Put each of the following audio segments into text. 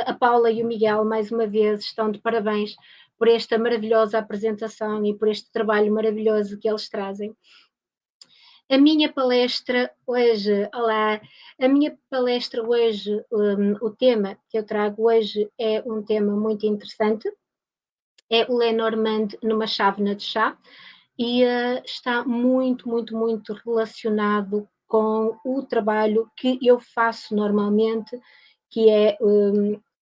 a Paula e o Miguel, mais uma vez, estão de parabéns por esta maravilhosa apresentação e por este trabalho maravilhoso que eles trazem. A minha palestra hoje, olá, a minha palestra hoje, o tema que eu trago hoje é um tema muito interessante, é o Lenormand numa chávena de chá, e está muito, muito, muito relacionado com o trabalho que eu faço normalmente, que é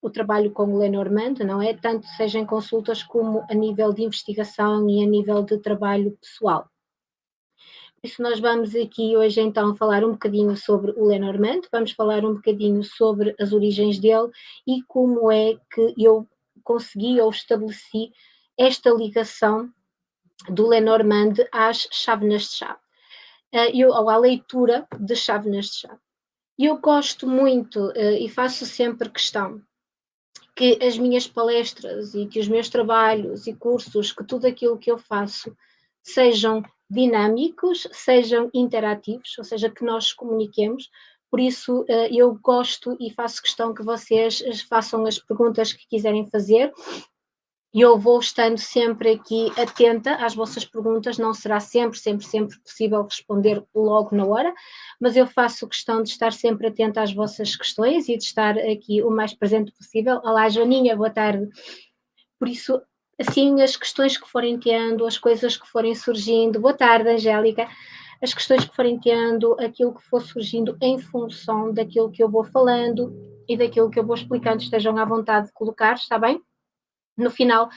o trabalho com o Lenormand, não é? Tanto seja em consultas como a nível de investigação e a nível de trabalho pessoal. Por isso nós vamos aqui hoje então falar um bocadinho sobre o Lenormand, vamos falar um bocadinho sobre as origens dele e como é que eu consegui ou estabeleci esta ligação do Lenormand às chávenas de chá, ou à leitura de chávenas de chá. Eu gosto muito e faço sempre questão que as minhas palestras e que os meus trabalhos e cursos, que tudo aquilo que eu faço sejam dinâmicos, sejam interativos, ou seja, que nós comuniquemos. Por isso, eu gosto e faço questão que vocês façam as perguntas que quiserem fazer. E eu vou estando sempre aqui atenta às vossas perguntas, não será sempre possível responder logo na hora, mas eu faço questão de estar sempre atenta às vossas questões e de estar aqui o mais presente possível. Olá, Joaninha, boa tarde. Por isso, assim, as questões que forem tendo, as coisas que forem surgindo, boa tarde, Angélica, as questões que forem tendo, aquilo que for surgindo em função daquilo que eu vou falando e daquilo que eu vou explicando, estejam à vontade de colocar, está bem? No final,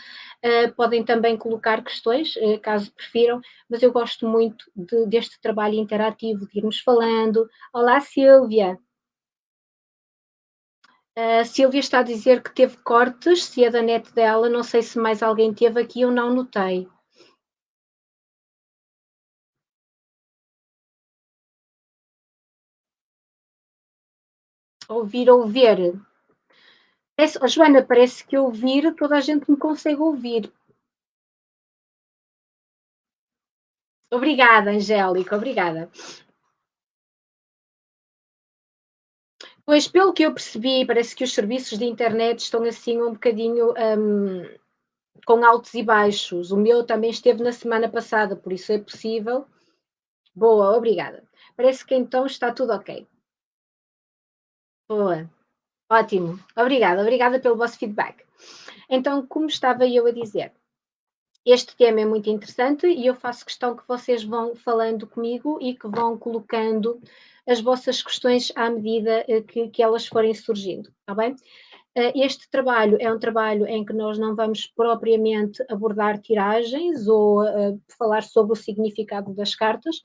podem também colocar questões, caso prefiram, mas eu gosto muito deste trabalho interativo, de irmos falando. Olá, Sílvia. A Sílvia está a dizer que teve cortes, se é da net dela, não sei se mais alguém teve aqui, eu não notei. Ouvir. Joana, parece que ouvir, toda a gente me consegue ouvir. Obrigada, Angélica, obrigada. Pois, pelo que eu percebi, parece que os serviços de internet estão assim um bocadinho com altos e baixos. O meu também esteve na semana passada, por isso é possível. Boa, obrigada. Parece que então está tudo ok. Boa, ótimo. Obrigada pelo vosso feedback. Então, como estava eu a dizer, este tema é muito interessante e eu faço questão que vocês vão falando comigo e que vão colocando as vossas questões à medida que elas forem surgindo, está bem? Este trabalho é um trabalho em que nós não vamos propriamente abordar tiragens ou falar sobre o significado das cartas.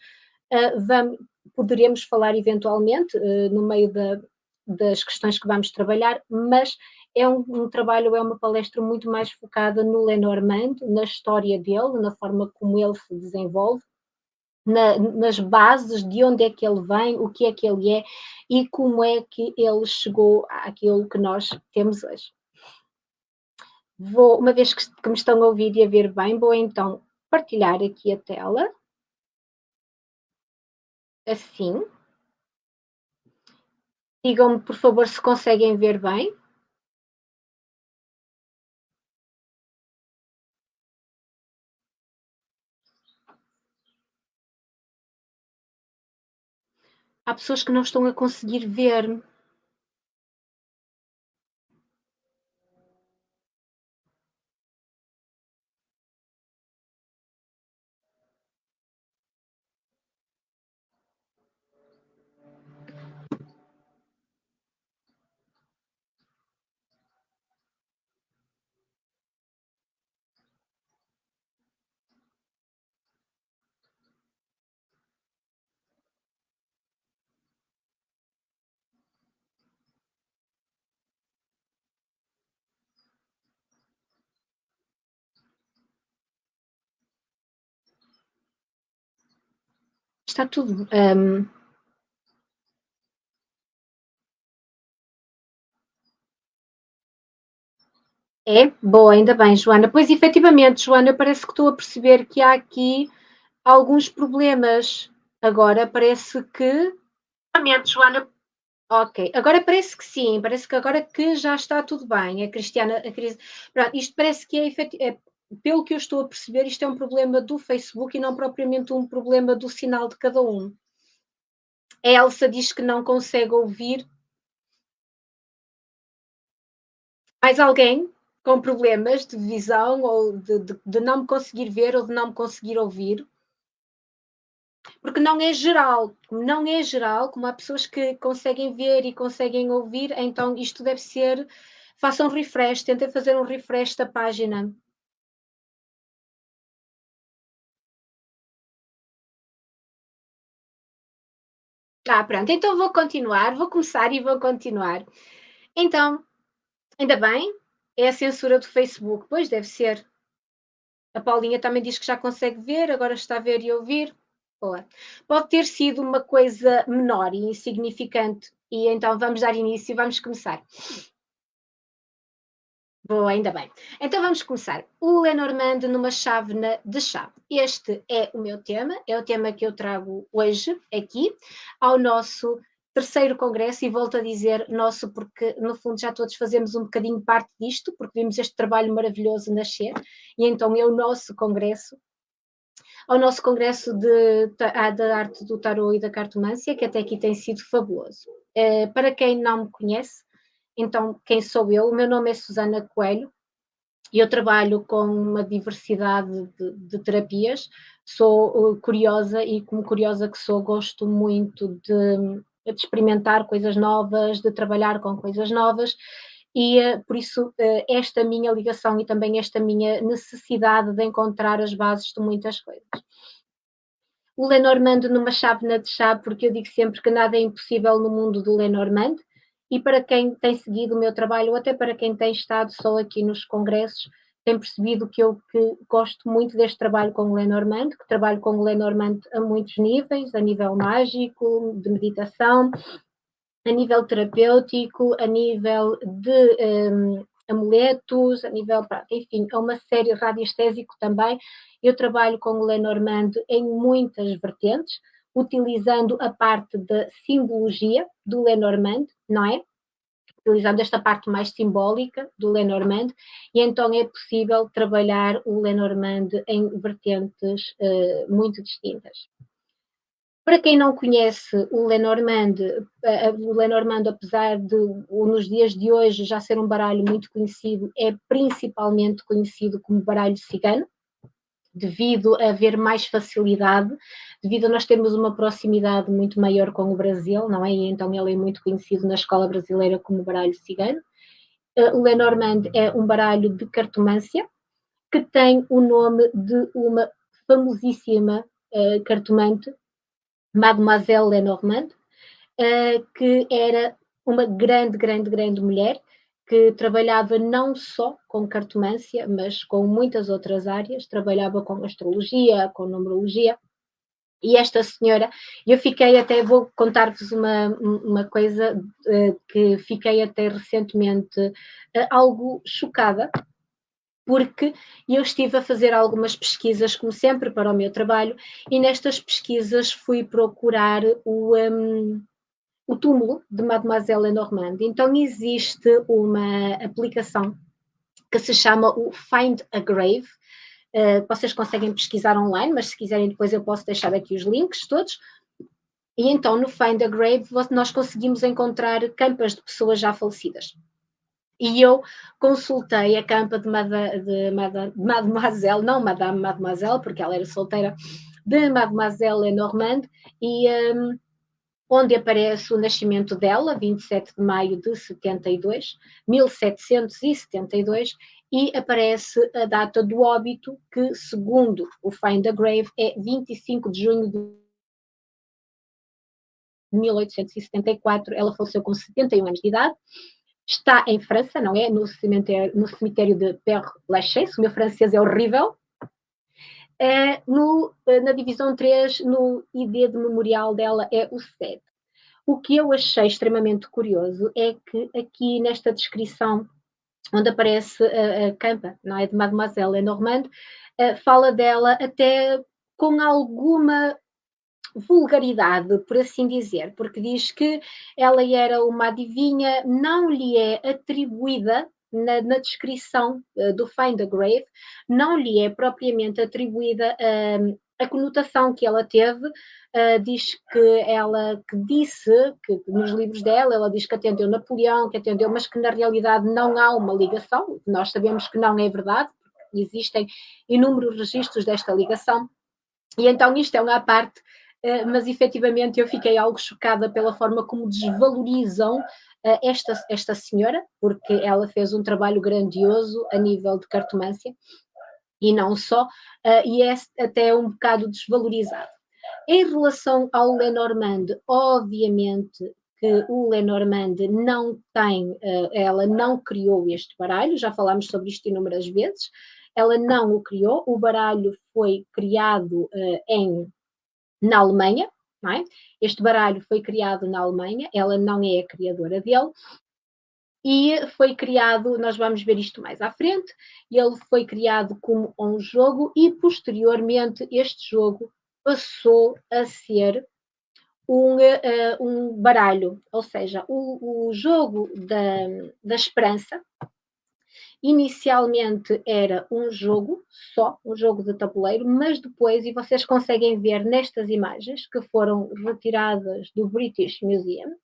Poderemos falar eventualmente no meio das questões que vamos trabalhar, mas é um trabalho, é uma palestra muito mais focada no Lenormand, na história dele, na forma como ele se desenvolve, nas bases de onde é que ele vem, o que é que ele é e como é que ele chegou àquilo que nós temos hoje. Uma vez que me estão a ouvir e a ver bem, vou então partilhar aqui a tela. Assim. Digam-me, por favor, se conseguem ver bem. Há pessoas que não estão a conseguir ver. Está tudo. É? Boa, ainda bem, Joana. Pois, efetivamente, Joana, parece que estou a perceber que há aqui alguns problemas. Agora parece que. Joana, Ok, agora parece que sim, parece que agora que já está tudo bem. A Cristiana, a Cris, pronto, isto parece que pelo que eu estou a perceber, isto é um problema do Facebook e não propriamente um problema do sinal de cada um. A Elsa diz que não consegue ouvir. Mais alguém com problemas de visão ou de não me conseguir ver ou de não me conseguir ouvir? Porque não é geral, como há pessoas que conseguem ver e conseguem ouvir, então isto deve ser. Façam um refresh, tentem fazer um refresh da página. Pronto, então vou começar e vou continuar. Então, ainda bem, é a censura do Facebook, pois deve ser. A Paulinha também diz que já consegue ver, agora está a ver e ouvir. Boa. Pode ter sido uma coisa menor e insignificante. E então vamos dar início e vamos começar. Boa, ainda bem. Então vamos começar. O Lenormand numa chávena de chá. Este é o meu tema, é o tema que eu trago hoje aqui ao nosso terceiro congresso, e volto a dizer nosso porque no fundo já todos fazemos um bocadinho parte disto, porque vimos este trabalho maravilhoso nascer, e então é o nosso congresso, ao nosso congresso da arte do tarot e da cartomância, que até aqui tem sido fabuloso. Para quem não me conhece, então quem sou eu? O meu nome é Susana Coelho e eu trabalho com uma diversidade de terapias. Sou curiosa e, como curiosa que sou, gosto muito de experimentar coisas novas, de trabalhar com coisas novas, e por isso esta minha ligação e também esta minha necessidade de encontrar as bases de muitas coisas. O Lenormand numa chávena de chá, porque eu digo sempre que nada é impossível no mundo do Lenormand, e para quem tem seguido o meu trabalho, ou até para quem tem estado só aqui nos congressos, tem percebido que gosto muito deste trabalho com o Lenormand, que trabalho com o Lenormand a muitos níveis, a nível mágico, de meditação, a nível terapêutico, a nível de amuletos, a nível, enfim, é uma série radiestésico também. Eu trabalho com o Lenormand em muitas vertentes, utilizando a parte da simbologia do Lenormand, não é? Utilizando esta parte mais simbólica do Lenormand, e então é possível trabalhar o Lenormand em vertentes muito distintas. Para quem não conhece o Lenormand, apesar de nos dias de hoje já ser um baralho muito conhecido, é principalmente conhecido como baralho cigano, devido a haver mais facilidade, devido a nós termos uma proximidade muito maior com o Brasil, não é? E então ele é muito conhecido na escola brasileira como baralho cigano. O Lenormand é um baralho de cartomância que tem o nome de uma famosíssima cartomante, Mademoiselle Lenormand, que era uma grande, grande, grande mulher, que trabalhava não só com cartomância, mas com muitas outras áreas, trabalhava com astrologia, com numerologia. E esta senhora, eu fiquei até, vou contar-vos uma coisa que fiquei até recentemente algo chocada, porque eu estive a fazer algumas pesquisas, como sempre, para o meu trabalho, e nestas pesquisas fui procurar o túmulo de Mademoiselle Lenormand. Então existe uma aplicação que se chama o Find a Grave. Vocês conseguem pesquisar online, mas se quiserem depois eu posso deixar aqui os links todos. E então no Find a Grave nós conseguimos encontrar campas de pessoas já falecidas. E eu consultei a campa de Mademoiselle, não Madame Mademoiselle, porque ela era solteira, de Mademoiselle Lenormand, e onde aparece o nascimento dela, 27 de maio de 72, 1772, e aparece a data do óbito, que, segundo o Find a Grave, é 25 de junho de 1874. Ela faleceu com 71 anos de idade. Está em França, não é? No cemitério de Père Lachaise. O meu francês é horrível. Na divisão 3, no ID de memorial dela é o 7. O que eu achei extremamente curioso é que aqui nesta descrição, onde aparece a campa, não é, de Mademoiselle Lenormand, fala dela até com alguma vulgaridade, por assim dizer, porque diz que ela era uma adivinha, não lhe é atribuída, na descrição do Find a Grave, não lhe é propriamente atribuída a conotação que ela teve. Diz que ela que disse, que nos livros dela, ela diz que atendeu Napoleão, que atendeu, mas que na realidade não há uma ligação. Nós sabemos que não é verdade, porque existem inúmeros registros desta ligação. E então isto é uma parte, mas efetivamente eu fiquei algo chocada pela forma como desvalorizam esta senhora, porque ela fez um trabalho grandioso a nível de cartomância, e não só, e é até um bocado desvalorizado. Em relação ao Lenormand, obviamente que o Lenormand não tem, ela não criou este baralho, já falámos sobre isto inúmeras vezes, ela não o criou, o baralho foi criado na Alemanha, não é? Este baralho foi criado na Alemanha, ela não é a criadora dele, e foi criado, nós vamos ver isto mais à frente, ele foi criado como um jogo e posteriormente este jogo passou a ser um baralho, ou seja, o jogo da esperança inicialmente era um jogo só, um jogo de tabuleiro, mas depois, e vocês conseguem ver nestas imagens que foram retiradas do British Museum,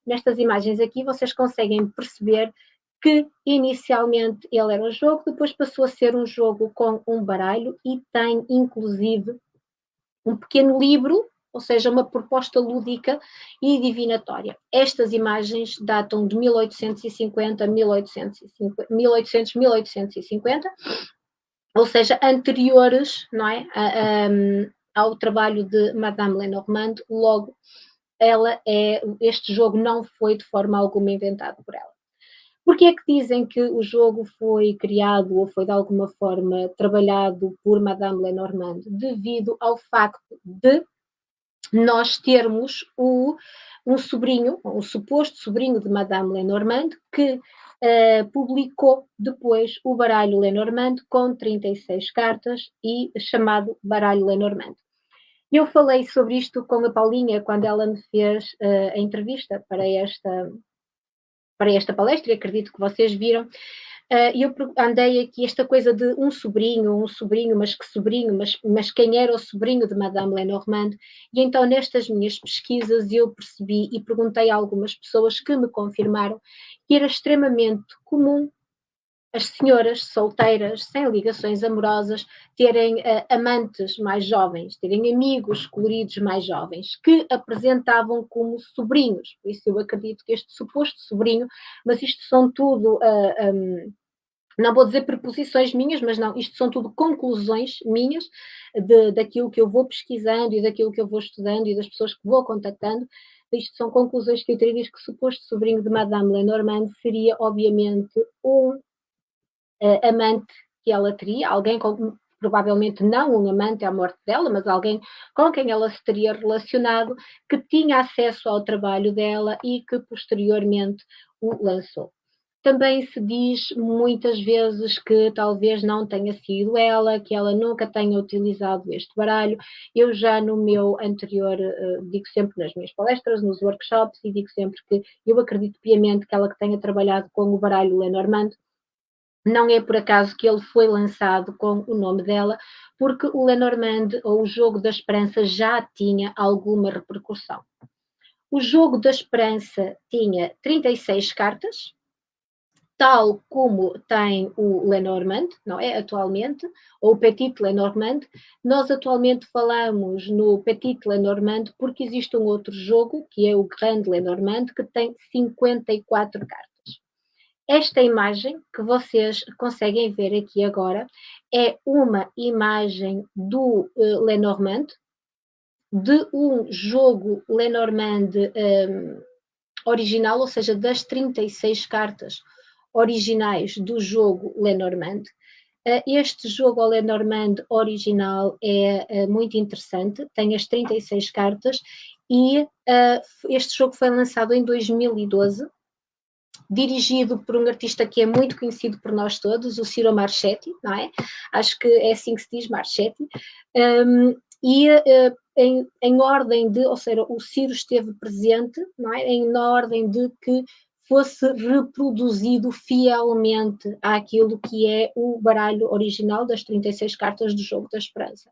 nestas imagens aqui vocês conseguem perceber que inicialmente ele era um jogo, depois passou a ser um jogo com um baralho e tem inclusive um pequeno livro, ou seja, uma proposta lúdica e divinatória. Estas imagens datam de 1850, 1850, ou seja, anteriores, não é, ao trabalho de Madame Lenormand. Logo, este jogo não foi de forma alguma inventado por ela. Porquê é que dizem que o jogo foi criado ou foi de alguma forma trabalhado por Madame Lenormand? Devido ao facto de nós termos um sobrinho, um suposto sobrinho de Madame Lenormand, que publicou depois o baralho Lenormand com 36 cartas e chamado baralho Lenormand. Eu falei sobre isto com a Paulinha quando ela me fez a entrevista para esta palestra, e acredito que vocês viram. Eu andei aqui esta coisa de um sobrinho, mas que sobrinho, mas quem era o sobrinho de Madame Lenormand? E então nestas minhas pesquisas eu percebi e perguntei a algumas pessoas que me confirmaram que era extremamente comum as senhoras solteiras, sem ligações amorosas, terem amantes mais jovens, terem amigos coloridos mais jovens, que apresentavam como sobrinhos. Por isso eu acredito que este suposto sobrinho, mas isto são tudo, não vou dizer preposições minhas, mas não, isto são tudo conclusões minhas daquilo que eu vou pesquisando e daquilo que eu vou estudando e das pessoas que vou contactando. Isto são conclusões que eu teria, diz que o suposto sobrinho de Madame Lenormand seria, obviamente, um amante que ela teria, alguém com, provavelmente não um amante à morte dela, mas alguém com quem ela se teria relacionado, que tinha acesso ao trabalho dela e que posteriormente o lançou. Também se diz muitas vezes que talvez não tenha sido ela, que ela nunca tenha utilizado este baralho. Eu já no meu anterior, digo sempre nas minhas palestras, nos workshops, e digo sempre que eu acredito piamente que ela que tenha trabalhado com o baralho Lenormand. Não é por acaso que ele foi lançado com o nome dela, porque o Lenormand, ou o Jogo da Esperança, já tinha alguma repercussão. O Jogo da Esperança tinha 36 cartas, tal como tem o Lenormand, não é? Atualmente, ou o Petit Lenormand. Nós atualmente falamos no Petit Lenormand porque existe um outro jogo, que é o Grand Lenormand, que tem 54 cartas. Esta imagem que vocês conseguem ver aqui agora é uma imagem do Lenormand, de um jogo Lenormand original, ou seja, das 36 cartas originais do jogo Lenormand. Este jogo Lenormand original é muito interessante, tem as 36 cartas e este jogo foi lançado em 2012, dirigido por um artista que é muito conhecido por nós todos, o Ciro Marchetti, não é? Acho que é assim que se diz, Marchetti. em ordem de, ou seja, o Ciro esteve presente, não é? Na ordem de que fosse reproduzido fielmente àquilo que é o baralho original das 36 cartas do Jogo da Esperança.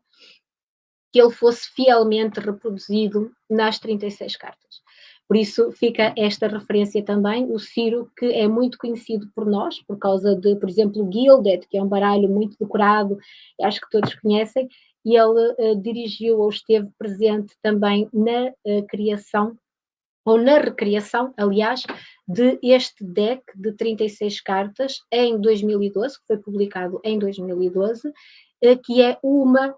Que ele fosse fielmente reproduzido nas 36 cartas. Por isso fica esta referência também, o Ciro, que é muito conhecido por nós, por causa de, por exemplo, o Gilded, que é um baralho muito decorado, acho que todos conhecem, e ele dirigiu ou esteve presente também na criação, ou na recriação, aliás, de este deck de 36 cartas em 2012, que foi publicado em 2012, que é uma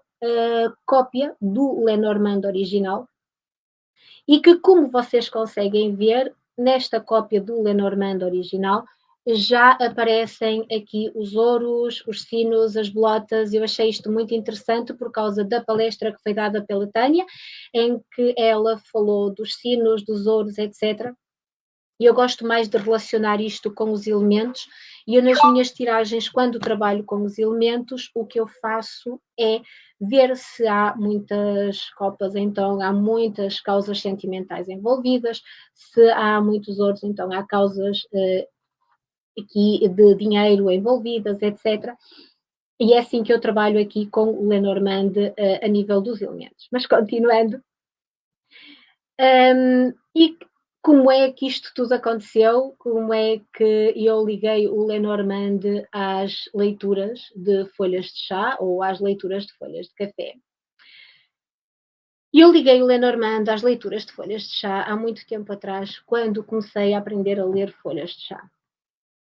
cópia do Lenormand original, e que, como vocês conseguem ver, nesta cópia do Lenormand original, já aparecem aqui os ouros, os sinos, as bolotas. Eu achei isto muito interessante por causa da palestra que foi dada pela Tânia, em que ela falou dos sinos, dos ouros, etc. E eu gosto mais de relacionar isto com os elementos, e eu nas minhas tiragens, quando trabalho com os elementos, o que eu faço é ver se há muitas copas, então há muitas causas sentimentais envolvidas, se há muitos ouros, então há causas aqui de dinheiro envolvidas, etc. E é assim que eu trabalho aqui com o Lenormand a nível dos elementos. Mas continuando, e como é que isto tudo aconteceu? Como é que eu liguei o Lenormand às leituras de folhas de chá ou às leituras de folhas de café? Eu liguei o Lenormand às leituras de folhas de chá há muito tempo atrás, quando comecei a aprender a ler folhas de chá.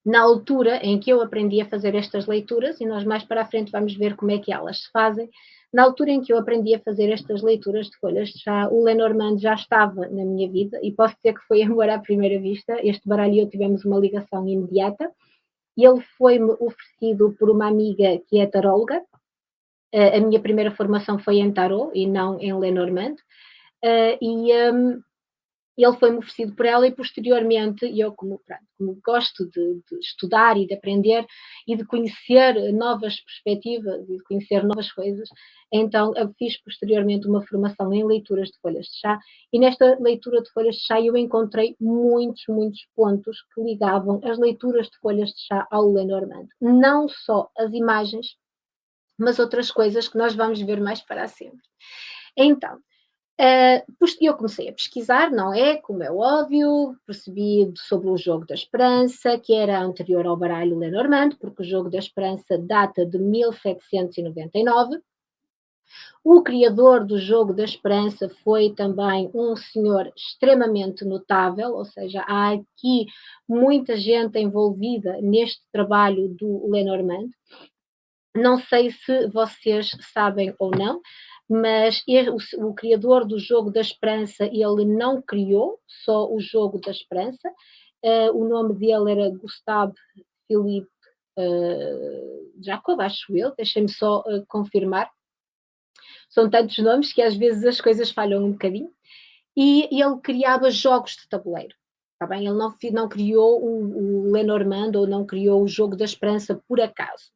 Na altura em que eu aprendi a fazer estas leituras, e nós mais para a frente vamos ver como é que elas se fazem, na altura em que eu aprendi a fazer estas leituras de folhas de chá, o Lenormand já estava na minha vida, e posso dizer que foi amor à primeira vista. Este baralho e eu tivemos uma ligação imediata, e ele foi-me oferecido por uma amiga que é taróloga. A minha primeira formação foi em tarot e não em Lenormand, ele foi-me oferecido por ela, e posteriormente eu, como gosto de estudar e de aprender e de conhecer novas perspectivas e de conhecer novas coisas, então eu fiz posteriormente uma formação em leituras de folhas de chá, e nesta leitura de folhas de chá eu encontrei muitos pontos que ligavam as leituras de folhas de chá ao Lenormand. Não só as imagens, mas outras coisas que nós vamos ver mais para sempre. Então, eu comecei a pesquisar, não é? Como é óbvio, percebi sobre o Jogo da Esperança, que era anterior ao baralho Lenormand, porque o Jogo da Esperança data de 1799. O criador do Jogo da Esperança foi também um senhor extremamente notável, ou seja, há aqui muita gente envolvida neste trabalho do Lenormand. Não sei se vocês sabem ou não, mas o criador do Jogo da Esperança, ele não criou só o Jogo da Esperança. O nome dele era Gustave Philippe Jacob, acho eu, deixem-me só confirmar. São tantos nomes que às vezes as coisas falham um bocadinho. E ele criava jogos de tabuleiro. Tá bem? Ele não criou o Lenormand, ou não criou o Jogo da Esperança por acaso.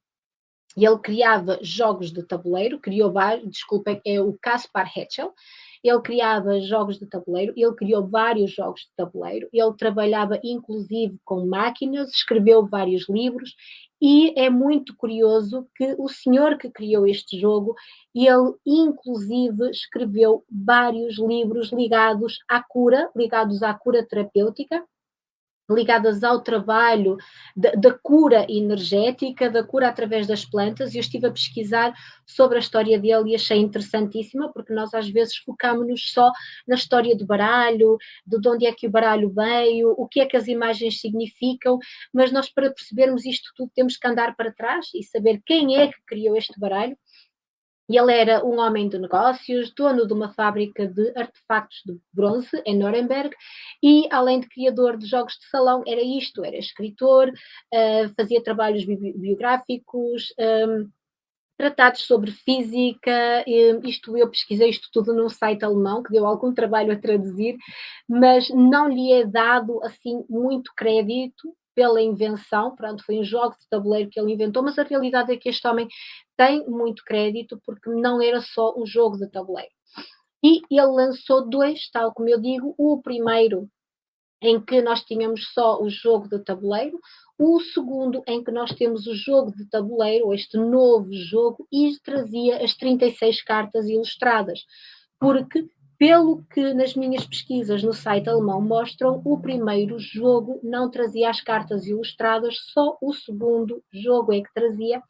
E ele criava jogos de tabuleiro, criou vários, desculpem, é o Caspar Hetchel. Ele criava jogos de tabuleiro, ele criou vários jogos de tabuleiro, ele trabalhava inclusive com máquinas, escreveu vários livros, e é muito curioso que o senhor que criou este jogo, ele inclusive escreveu vários livros ligados à cura terapêutica, ligadas ao trabalho da cura energética, da cura através das plantas. Eu estive a pesquisar sobre a história dele e achei interessantíssima, porque nós às vezes focamos-nos só na história do baralho, de onde é que o baralho veio, o que é que as imagens significam, mas nós, para percebermos isto tudo, temos que andar para trás e saber quem é que criou este baralho. E ele era um homem de negócios, dono de uma fábrica de artefactos de bronze em Nuremberg, e além de criador de jogos de salão, era isto, era escritor, fazia trabalhos biográficos, tratados sobre física. Isto, eu pesquisei isto tudo num site alemão, que deu algum trabalho a traduzir, mas não lhe é dado assim muito crédito pela invenção. Pronto, foi um jogo de tabuleiro que ele inventou, mas a realidade é que este homem tem muito crédito, porque não era só um jogo de tabuleiro. E ele lançou dois, tal como eu digo, o primeiro em que nós tínhamos só o jogo de tabuleiro, o segundo em que nós temos o jogo de tabuleiro, este novo jogo, e trazia as 36 cartas ilustradas, porque pelo que nas minhas pesquisas no site alemão mostram, o primeiro jogo não trazia as cartas ilustradas, só o segundo jogo é que trazia,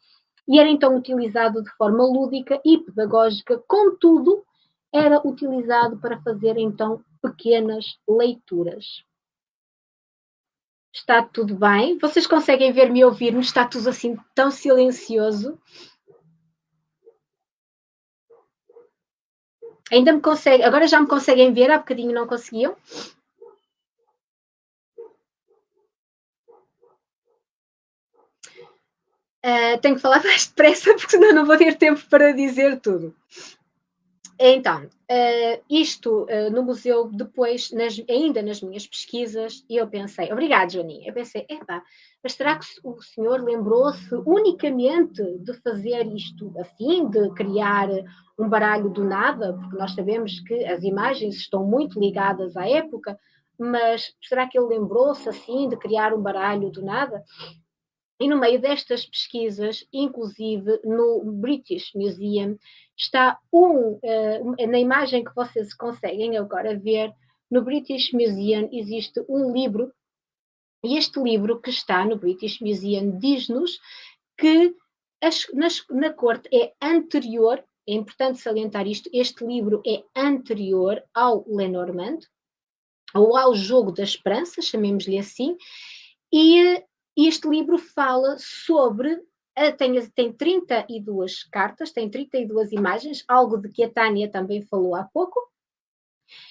e era então utilizado de forma lúdica e pedagógica, contudo, era utilizado para fazer então pequenas leituras. Está tudo bem? Vocês conseguem ver-me e ouvir-me? Está tudo assim tão silencioso? Ainda me conseguem, agora já me conseguem ver, há bocadinho não conseguiam? Tenho que falar mais depressa, porque senão não vou ter tempo para dizer tudo. Então, isto no museu, depois, ainda nas minhas pesquisas, eu pensei, obrigado, Joaninha, eu pensei, mas será que o senhor lembrou-se unicamente de fazer isto a fim de criar um baralho do nada? Porque nós sabemos que as imagens estão muito ligadas à época, mas será que ele lembrou-se assim de criar um baralho do nada? E no meio destas pesquisas, inclusive no British Museum, está na imagem que vocês conseguem agora ver, no British Museum existe um livro, e este livro que está no British Museum diz-nos que na corte é anterior, é importante salientar isto, este livro é anterior ao Lenormand, ou ao Jogo da Esperança, chamemos-lhe assim, e este livro fala sobre. Tem 32 cartas, tem 32 imagens, algo de que a Tânia também falou há pouco.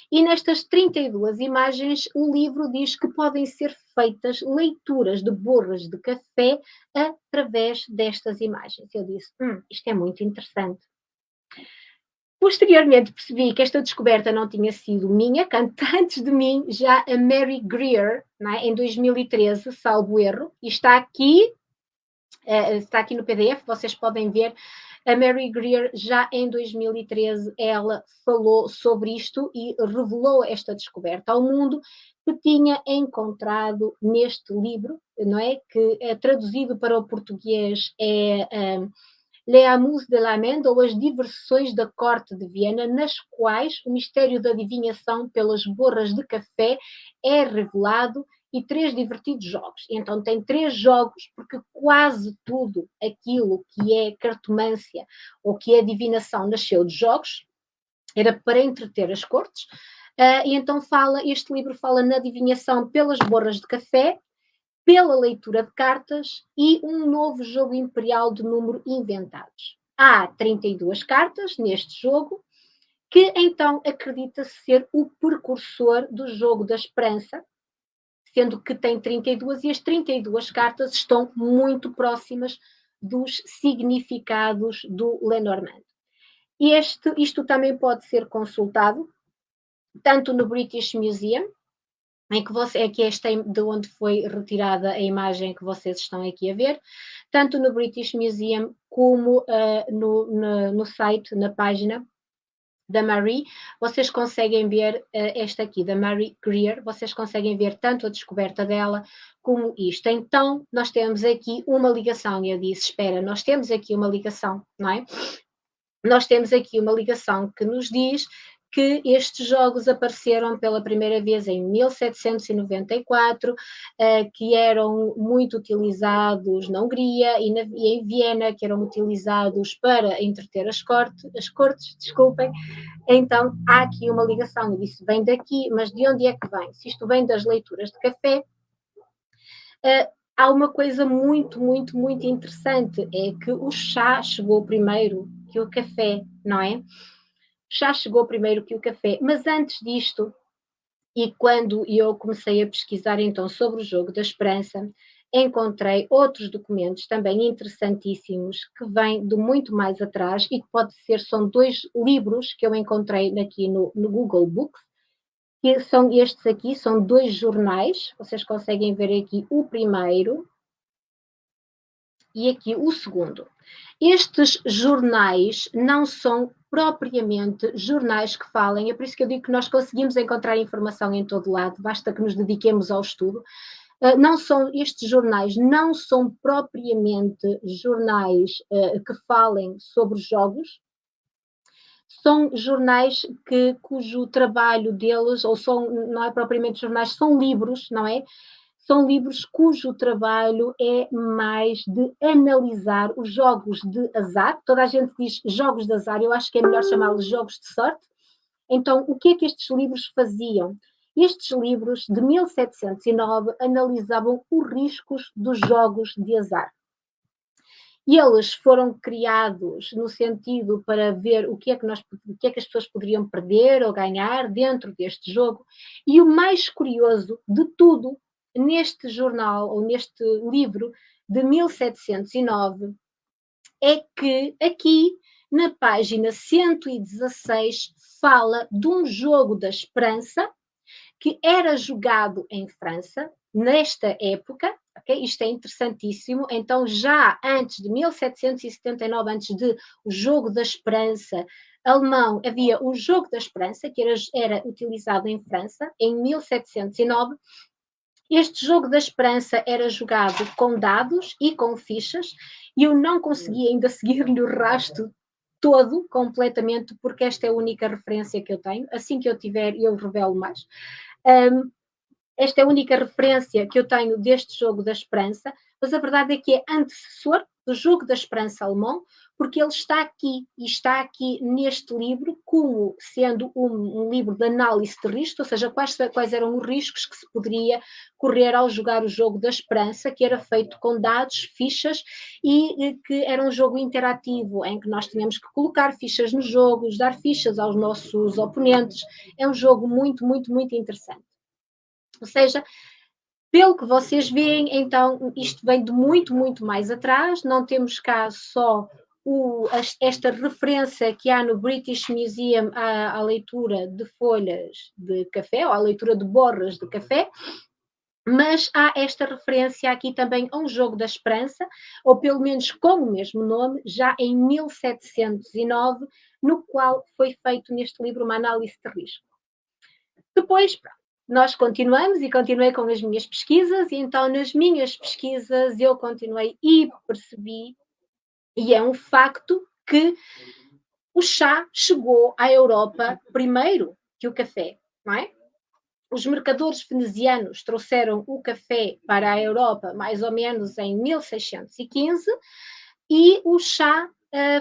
E nestas 32 imagens, o livro diz que podem ser feitas leituras de borras de café através destas imagens. Eu disse: isto é muito interessante. Posteriormente percebi que esta descoberta não tinha sido minha, que antes de mim já a Mary Greer, em 2013, salvo erro, e está aqui no PDF, vocês podem ver, a Mary Greer já em 2013 ela falou sobre isto e revelou esta descoberta ao mundo, que tinha encontrado neste livro, não é? Que traduzido para o português é Les Amuses de l'Amende, ou As Diversões da Corte de Viena, nas quais o mistério da adivinhação pelas borras de café é revelado, e 3 divertidos jogos. Então tem 3 jogos, porque quase tudo aquilo que é cartomância ou que é adivinação nasceu de jogos, era para entreter as cortes, e então este livro fala na adivinhação pelas borras de café, pela leitura de cartas e um novo jogo imperial de número inventados. Há 32 cartas neste jogo, que então acredita-se ser o precursor do jogo da esperança, sendo que tem 32 e as 32 cartas estão muito próximas dos significados do Lenormand. Isto também pode ser consultado tanto no British Museum, em que de onde foi retirada a imagem que vocês estão aqui a ver, tanto no British Museum como no site, na página da Marie, vocês conseguem ver esta aqui, da Marie Greer, vocês conseguem ver tanto a descoberta dela como isto. Então, nós temos aqui uma ligação, e eu disse, espera, nós temos aqui uma ligação, não é? Nós temos aqui uma ligação que nos diz que estes jogos apareceram pela primeira vez em 1794, que eram muito utilizados na Hungria e em Viena, que eram utilizados para entreter as cortes, desculpem. Então, há aqui uma ligação, isso vem daqui, mas de onde é que vem? Se isto vem das leituras de café, há uma coisa muito, muito, muito interessante, é que o chá chegou primeiro que o café, não é? O chá chegou primeiro que o café, mas antes disto, e quando eu comecei a pesquisar então sobre o jogo da esperança, encontrei outros documentos também interessantíssimos que vêm de muito mais atrás e que são 2 livros que eu encontrei aqui no Google Books, que são estes aqui, são 2 jornais, vocês conseguem ver aqui o primeiro, e aqui o segundo. Estes jornais não são propriamente jornais que falem, é por isso que eu digo que nós conseguimos encontrar informação em todo lado, basta que nos dediquemos ao estudo. Estes jornais não são propriamente jornais que falem sobre jogos, são jornais cujo trabalho deles, não é propriamente jornais, são livros, não é? São livros cujo trabalho é mais de analisar os jogos de azar. Toda a gente diz jogos de azar, eu acho que é melhor chamá-los jogos de sorte. Então, o que é que estes livros faziam? Estes livros, de 1709, analisavam os riscos dos jogos de azar. E eles foram criados no sentido para ver o que é que as pessoas poderiam perder ou ganhar dentro deste jogo. E o mais curioso de tudo, neste jornal, ou neste livro de 1709, é que aqui, na página 116, fala de um jogo da esperança que era jogado em França, nesta época, okay? Isto é interessantíssimo, então já antes de 1779, antes de o Jogo da Esperança alemão, havia o Jogo da Esperança, que era utilizado em França, em 1709, este Jogo da Esperança era jogado com dados e com fichas, e eu não consegui ainda seguir-lhe o rastro todo, completamente, porque esta é a única referência que eu tenho. Assim que eu tiver, eu revelo mais. Esta é a única referência que eu tenho deste Jogo da Esperança, mas a verdade é que é antecessor do Jogo da Esperança alemão, porque ele está aqui, e está aqui neste livro, como sendo um livro de análise de risco, ou seja, quais eram os riscos que se poderia correr ao jogar o Jogo da Esperança, que era feito com dados, fichas, e que era um jogo interativo, em que nós tínhamos que colocar fichas nos jogos, dar fichas aos nossos oponentes. É um jogo muito, muito, muito interessante. Ou seja, pelo que vocês veem, então, isto vem de muito, muito mais atrás. Não temos cá só esta referência que há no British Museum à leitura de folhas de café, ou à leitura de borras de café, mas há esta referência aqui também a um Jogo da Esperança, ou pelo menos com o mesmo nome, já em 1709, no qual foi feito neste livro uma análise de risco. Depois, nós continuamos e continuei com as minhas pesquisas, e então nas minhas pesquisas eu continuei e percebi, e é um facto, que o chá chegou à Europa primeiro que o café, não é? Os mercadores venezianos trouxeram o café para a Europa mais ou menos em 1615 e o chá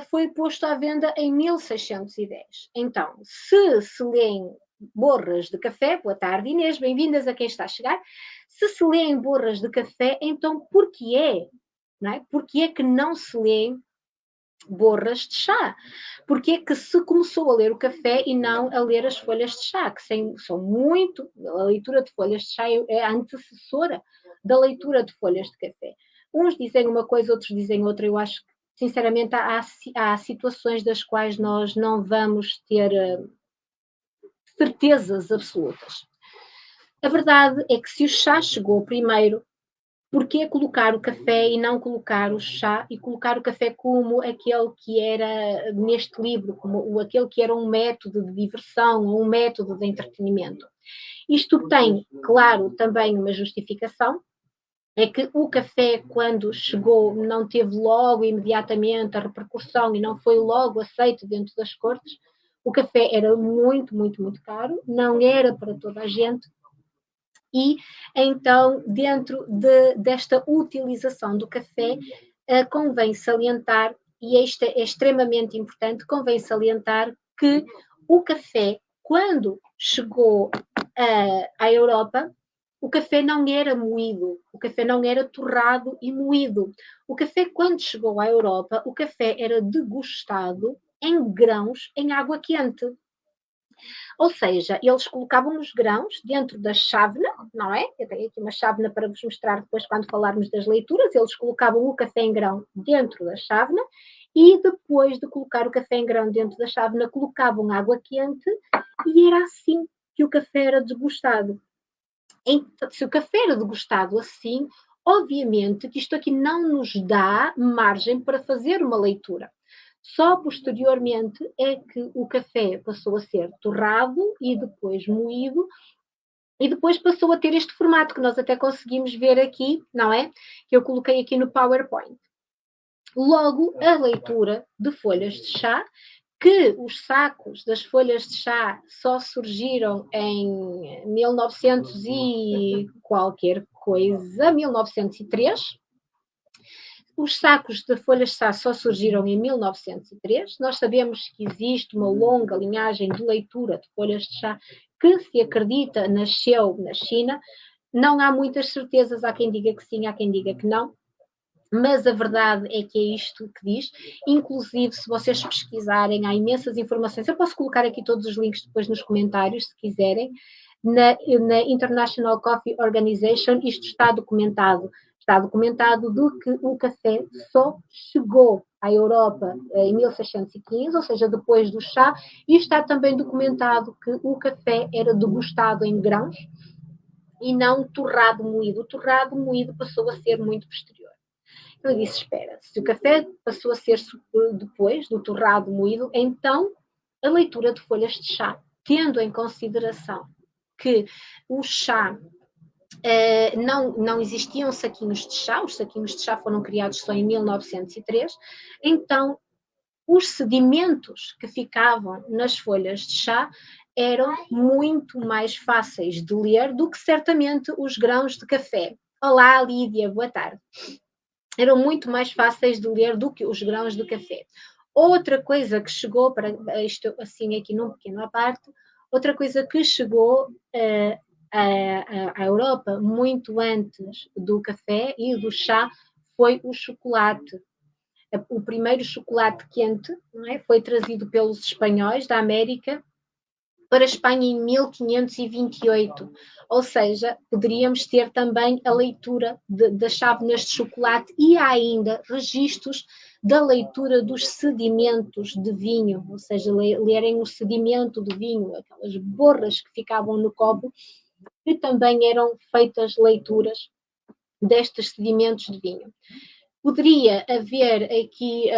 foi posto à venda em 1610. Então, se leem borras de café, boa tarde Inês, bem-vindas a quem está a chegar, se leem borras de café, então porquê não é? Porquê que não se lêem borras de chá? Porquê que se começou a ler o café e não a ler as folhas de chá, que são muito, a leitura de folhas de chá é a antecessora da leitura de folhas de café. Uns dizem uma coisa, outros dizem outra. Eu acho que, sinceramente, há situações das quais nós não vamos ter certezas absolutas. A verdade é que se o chá chegou primeiro, porquê colocar o café e não colocar o chá, e colocar o café como aquele que era neste livro, como aquele que era um método de diversão, ou um método de entretenimento? Isto tem, claro, também uma justificação, é que o café, quando chegou, não teve logo, imediatamente, a repercussão e não foi logo aceito dentro das cortes. O café era muito, muito, muito caro, não era para toda a gente, e então, dentro desta utilização do café, convém salientar, e isto é extremamente importante, convém salientar que o café, quando chegou à Europa, o café não era moído, o café não era torrado e moído. O café, quando chegou à Europa, o café era degustado em grãos em água quente. Ou seja, eles colocavam os grãos dentro da chávena, não é? Eu tenho aqui uma chávena para vos mostrar depois quando falarmos das leituras. Eles colocavam o café em grão dentro da chávena e depois de colocar o café em grão dentro da chávena, colocavam água quente e era assim que o café era degustado. Então, se o café era degustado assim, Obviamente que isto aqui não nos dá margem para fazer uma leitura. Só posteriormente é que o café passou a ser torrado e depois moído e depois passou a ter este formato que nós até conseguimos ver aqui, não é? Que eu coloquei aqui no PowerPoint. Logo, a leitura de folhas de chá, que os sacos das folhas de chá só surgiram em 1900 e qualquer coisa, 1903. Os sacos de folhas de chá só surgiram em 1903. Nós sabemos que existe uma longa linhagem de leitura de folhas de chá que se acredita nasceu na China. Não há muitas certezas, há quem diga que sim, há quem diga que não. Mas a verdade é que é isto que diz. Inclusive, se vocês pesquisarem, há imensas informações. Eu posso colocar aqui todos os links depois nos comentários, se quiserem. Na International Coffee Organization, isto está documentado. Está documentado do que o café só chegou à Europa em 1615, ou seja, depois do chá, e está também documentado que o café era degustado em grãos e não torrado moído. O torrado moído passou a ser muito posterior. Eu disse, espera, se o café passou a ser depois do torrado moído, então a leitura de folhas de chá, tendo em consideração que o chá não existiam saquinhos de chá, os saquinhos de chá foram criados só em 1903, então os sedimentos que ficavam nas folhas de chá eram muito mais fáceis de ler do que certamente os grãos de café. Olá, Lídia, boa tarde. Eram muito mais fáceis de ler do que os grãos do café. Outra coisa que chegou, para isto assim aqui num pequeno à parte, outra coisa que chegou à Europa muito antes do café e do chá foi o chocolate. O primeiro chocolate quente, não é? Foi trazido pelos espanhóis da América para a Espanha em 1528, ou seja, poderíamos ter também a leitura das chávenas de chocolate e há ainda registros da leitura dos sedimentos de vinho, ou seja, lerem o sedimento de vinho, aquelas borras que ficavam no copo, que também eram feitas leituras destes sedimentos de vinho. Poderia haver aqui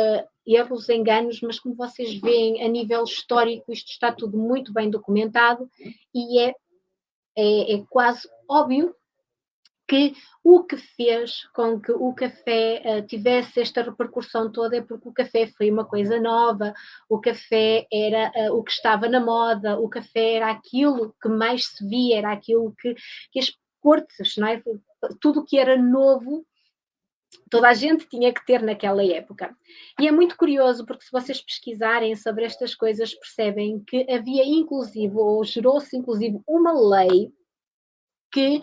erros, enganos, mas como vocês veem, a nível histórico, isto está tudo muito bem documentado e é quase óbvio que o que fez com que o café tivesse esta repercussão toda é porque o café foi uma coisa nova, o café era o que estava na moda, o café era aquilo que mais se via, era aquilo que as cortes, não é? Tudo o que era novo, toda a gente tinha que ter naquela época. E é muito curioso, porque se vocês pesquisarem sobre estas coisas, percebem que havia inclusive, ou gerou-se inclusive uma lei que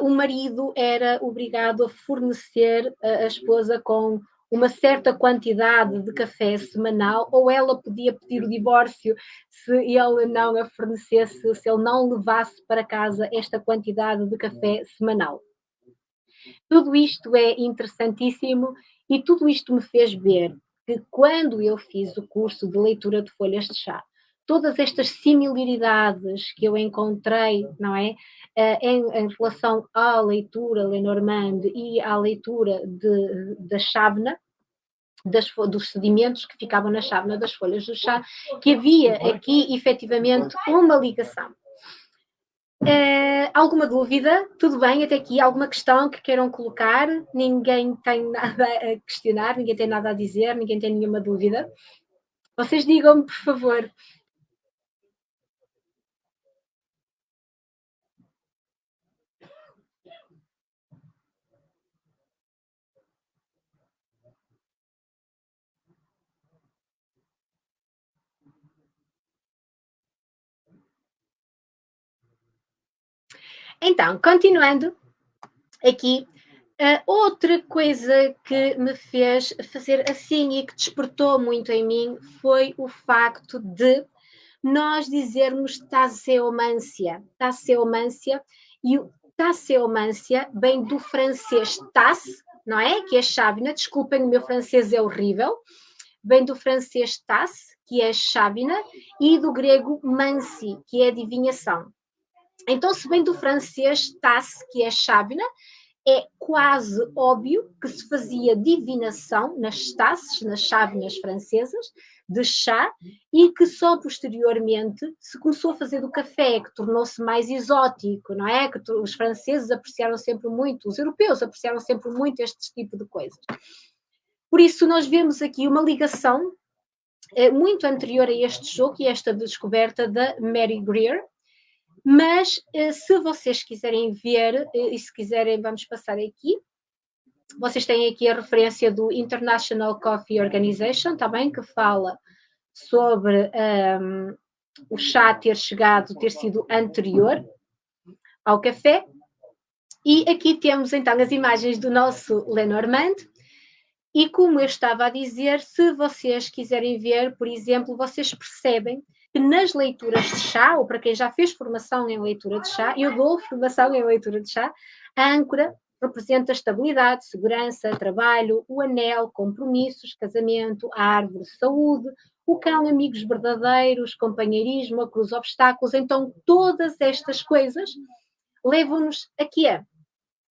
o marido era obrigado a fornecer a esposa com uma certa quantidade de café semanal, ou ela podia pedir o divórcio se ele não a fornecesse, se ele não levasse para casa esta quantidade de café semanal. Tudo isto é interessantíssimo e tudo isto me fez ver que quando eu fiz o curso de leitura de folhas de chá, todas estas similaridades que eu encontrei, não é, em relação à leitura Lenormand e à leitura da chávena, dos sedimentos que ficavam na chávena das folhas do chá, que havia aqui efetivamente uma ligação. Alguma dúvida? Tudo bem até aqui? Alguma questão que queiram colocar? Ninguém tem nada a questionar, ninguém tem nada a dizer, ninguém tem nenhuma dúvida? Vocês digam-me, por favor. Então, continuando aqui, outra coisa que me fez fazer assim e que despertou muito em mim foi o facto de nós dizermos tasseomância. Tasseomância, e o tasseomância vem do francês tasse, não é? Que é chávena. Desculpem, o meu francês é horrível. Vem do francês tasse, que é chávena, e do grego mansi, que é adivinhação. Então, se vem do francês tasse, que é chávena, é quase óbvio que se fazia divinação nas taças, nas chávenas francesas, de chá, e que só posteriormente se começou a fazer do café, que tornou-se mais exótico, não é? Que os franceses apreciaram sempre muito, os europeus apreciaram sempre muito este tipo de coisas. Por isso, nós vemos aqui uma ligação muito anterior a este jogo e esta descoberta da Mary Greer. Mas se vocês quiserem ver, e se quiserem, vamos passar aqui. Vocês têm aqui a referência do International Coffee Organization, também, que fala sobre o chá ter chegado, ter sido anterior ao café. E aqui temos então as imagens do nosso Lenormand. E como eu estava a dizer, se vocês quiserem ver, por exemplo, vocês percebem que nas leituras de chá, ou para quem já fez formação em leitura de chá, eu dou formação em leitura de chá, a âncora representa estabilidade, segurança, trabalho, o anel, compromissos, casamento, a árvore, saúde, o cão, amigos verdadeiros, companheirismo, a cruz, obstáculos. Então, todas estas coisas levam-nos a quê?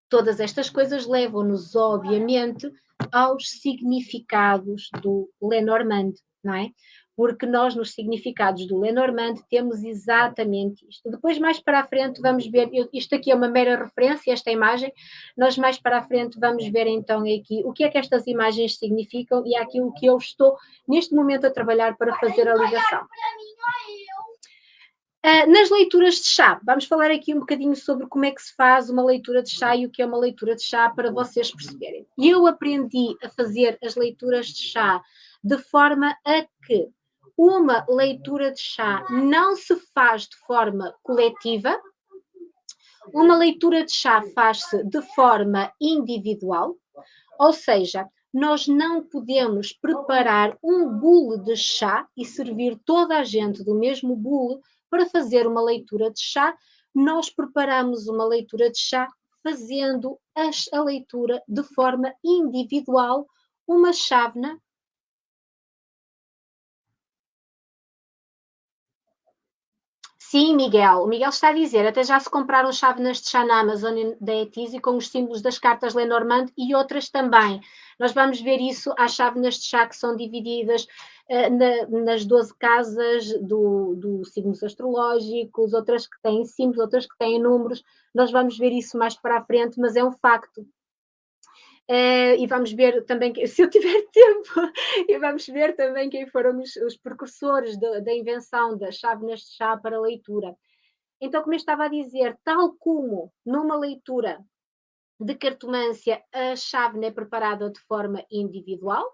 Todas estas coisas levam-nos, obviamente, aos significados do Lenormand, não é? Porque nós, nos significados do Lenormand, temos exatamente isto. Depois, mais para a frente, vamos ver, isto aqui é uma mera referência, esta imagem, nós mais para a frente vamos ver então aqui o que é que estas imagens significam e é aquilo que eu estou, neste momento, a trabalhar para fazer a ligação. Nas leituras de chá, vamos falar aqui um bocadinho sobre como é que se faz uma leitura de chá e o que é uma leitura de chá para vocês perceberem. Eu aprendi a fazer as leituras de chá de forma a que uma leitura de chá não se faz de forma coletiva, uma leitura de chá faz-se de forma individual, ou seja, nós não podemos preparar um bule de chá e servir toda a gente do mesmo bule para fazer uma leitura de chá. Nós preparamos uma leitura de chá fazendo a leitura de forma individual, uma chávena. Sim, Miguel. O Miguel está a dizer, até já se compraram chávenas de chá na Amazon da Easy com os símbolos das cartas Lenormand e outras também. Nós vamos ver isso às chávenas de chá que são divididas nas 12 casas do signos astrológicos, outras que têm símbolos, outras que têm números. Nós vamos ver isso mais para a frente, mas é um facto. E vamos ver também, se eu tiver tempo, e vamos ver também quem foram os precursores da invenção das chávenas de chá para leitura. Então, como eu estava a dizer, tal como numa leitura de cartomância a chávena é preparada de forma individual,